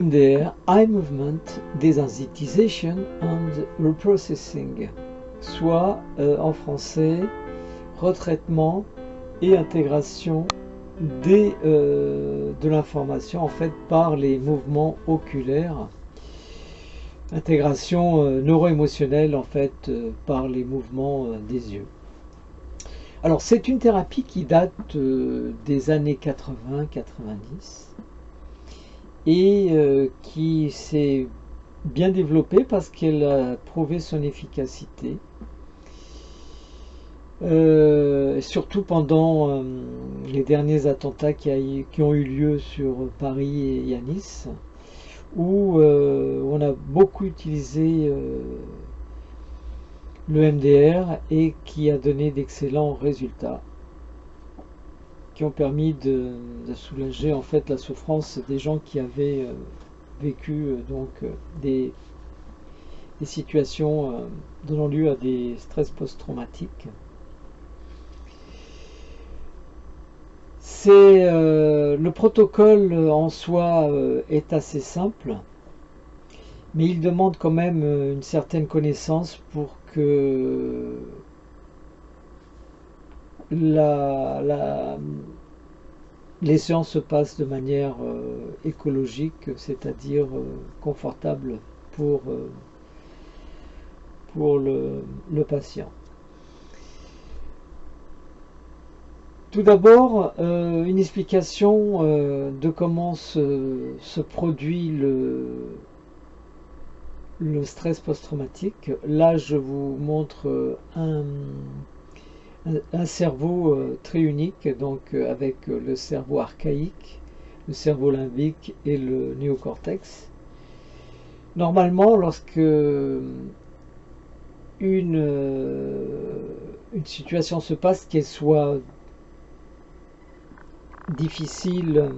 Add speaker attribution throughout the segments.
Speaker 1: EMDR, Eye Movement Desensitization and Reprocessing, soit en français retraitement et intégration de l'information en fait par les mouvements oculaires, intégration neuro-émotionnelle en fait par les mouvements des yeux. Alors c'est une thérapie qui date des années 80-90 et qui s'est bien développée parce qu'elle a prouvé son efficacité, surtout pendant les derniers attentats qui ont eu lieu sur Paris et à Nice, où on a beaucoup utilisé le MDR et qui a donné d'excellents résultats, qui ont permis de soulager en fait la souffrance des gens qui avaient vécu des situations donnant lieu à des stress post-traumatiques. Le protocole en soi est assez simple, mais il demande quand même une certaine connaissance pour que les séances se passent de manière écologique, c'est-à-dire confortable pour le patient. Tout d'abord, une explication de comment se produit le stress post-traumatique. Là, je vous montre un cerveau très unique, donc avec le cerveau archaïque, le cerveau limbique et le néocortex. Normalement, lorsque une situation se passe, qu'elle soit difficile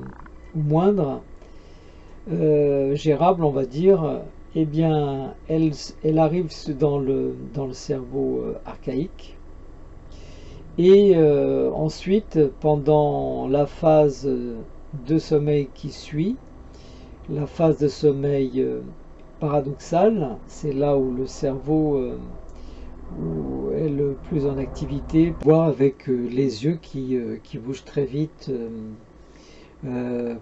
Speaker 1: ou moindre, gérable on va dire, eh bien elle arrive dans le cerveau archaïque et ensuite pendant la phase de sommeil qui suit, la phase de sommeil paradoxal, c'est là où le cerveau est le plus en activité, voire avec les yeux qui bougent très vite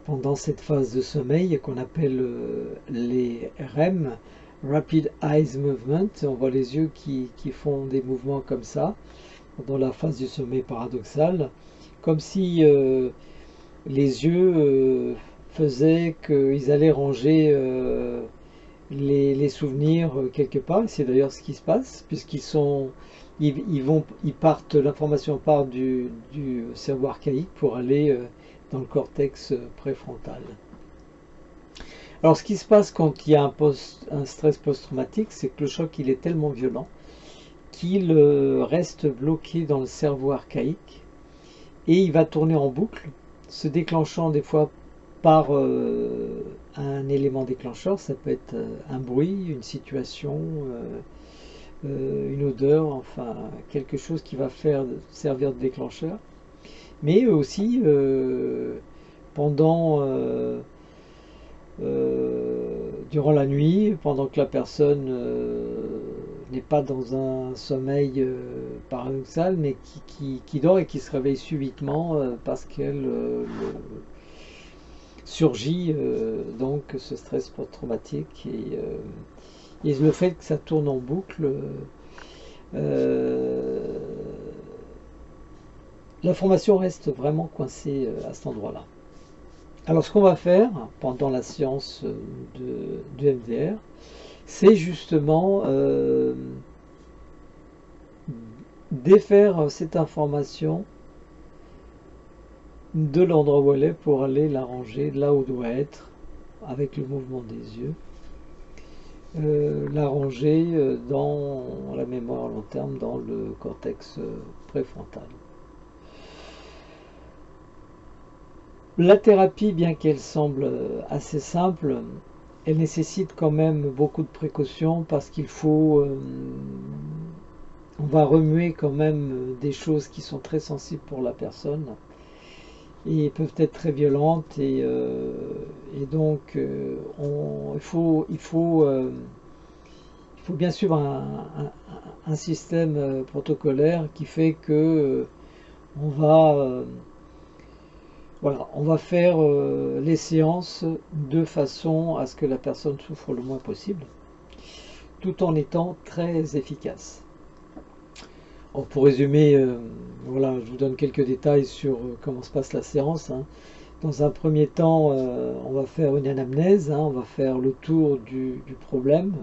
Speaker 1: pendant cette phase de sommeil qu'on appelle les REM, Rapid Eye Movement. On voit les yeux qui font des mouvements comme ça pendant la phase du sommeil paradoxal, comme si les yeux faisaient qu'ils allaient ranger les souvenirs quelque part. C'est d'ailleurs ce qui se passe, puisqu'ils partent, l'information part du cerveau archaïque pour aller dans le cortex préfrontal. Alors ce qui se passe quand il y a un stress post-traumatique, c'est que le choc il est tellement violent qu'il reste bloqué dans le cerveau archaïque et il va tourner en boucle, se déclenchant des fois par un élément déclencheur. Ça peut être un bruit, une situation, une odeur, enfin quelque chose qui va servir de déclencheur, mais aussi durant la nuit, pendant que la personne n'est pas dans un sommeil paradoxal, mais qui dort et qui se réveille subitement parce qu'elle surgit donc ce stress post-traumatique et le fait que ça tourne en boucle, l'information reste vraiment coincée à cet endroit-là. Alors ce qu'on va faire pendant la séance de MDR, c'est justement défaire cette information de l'endroit où elle est pour aller la ranger là où elle doit être avec le mouvement des yeux, la ranger dans la mémoire à long terme, dans le cortex préfrontal. La thérapie, bien qu'elle semble assez simple, elle nécessite quand même beaucoup de précautions parce qu'il faut, on va remuer quand même des choses qui sont très sensibles pour la personne. et peuvent être très violentes, et donc il faut bien suivre un système protocolaire qui fait que on va voilà, on va faire les séances de façon à ce que la personne souffre le moins possible, tout en étant très efficace. Alors, pour résumer, voilà, je vous donne quelques détails sur comment se passe la séance, hein. Dans un premier temps, on va faire une anamnèse, hein, on va faire le tour du problème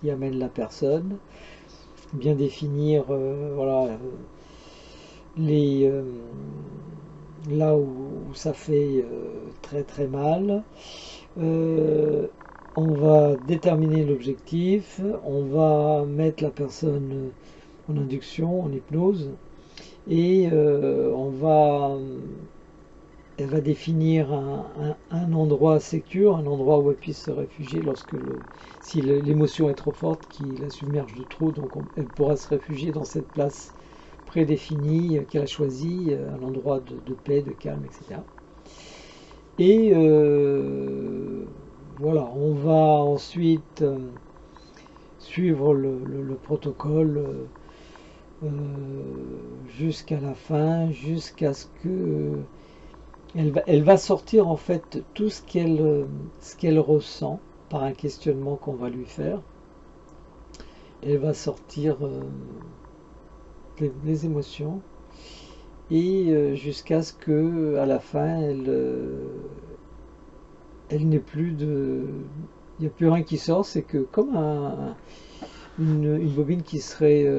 Speaker 1: qui amène la personne, bien définir voilà, les, là où ça fait très très mal. Euh, on va déterminer l'objectif, on va mettre la personne en induction, en hypnose, et elle va définir un endroit sécure, un endroit où elle puisse se réfugier si l'émotion est trop forte, qui la submerge de trop, donc elle pourra se réfugier dans cette place prédéfinie qu'elle a choisie, un endroit de paix, de calme, etc. Et voilà, on va ensuite suivre le protocole jusqu'à la fin, jusqu'à ce que elle va sortir en fait tout ce qu'elle ressent par un questionnement qu'on va lui faire. Elle va sortir les émotions, et jusqu'à ce que à la fin elle n'ait plus de, il n'y a plus rien qui sort. C'est que comme une bobine qui serait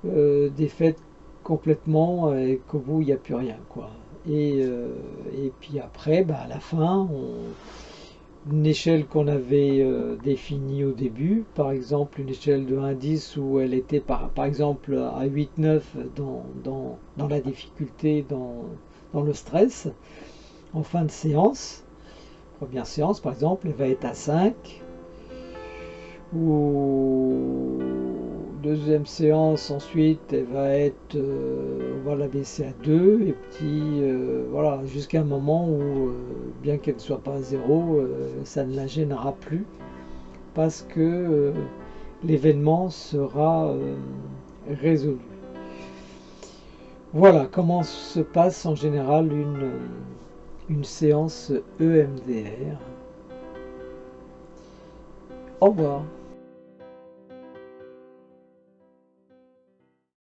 Speaker 1: défaite complètement, et qu'au bout il n'y a plus rien, quoi. Et puis après, bah, à la fin, une échelle qu'on avait définie au début, par exemple une échelle de 1 à 10 où elle était par exemple à 8-9 dans la difficulté, dans le stress, en fin de séance, première séance par exemple, elle va être à 5, ou deuxième séance ensuite elle va être, on va la baisser à 2, et puis voilà, jusqu'à un moment où bien qu'elle ne soit pas à 0, ça ne la gênera plus, parce que l'événement sera résolu. Voilà comment se passe en général une séance EMDR. Au revoir.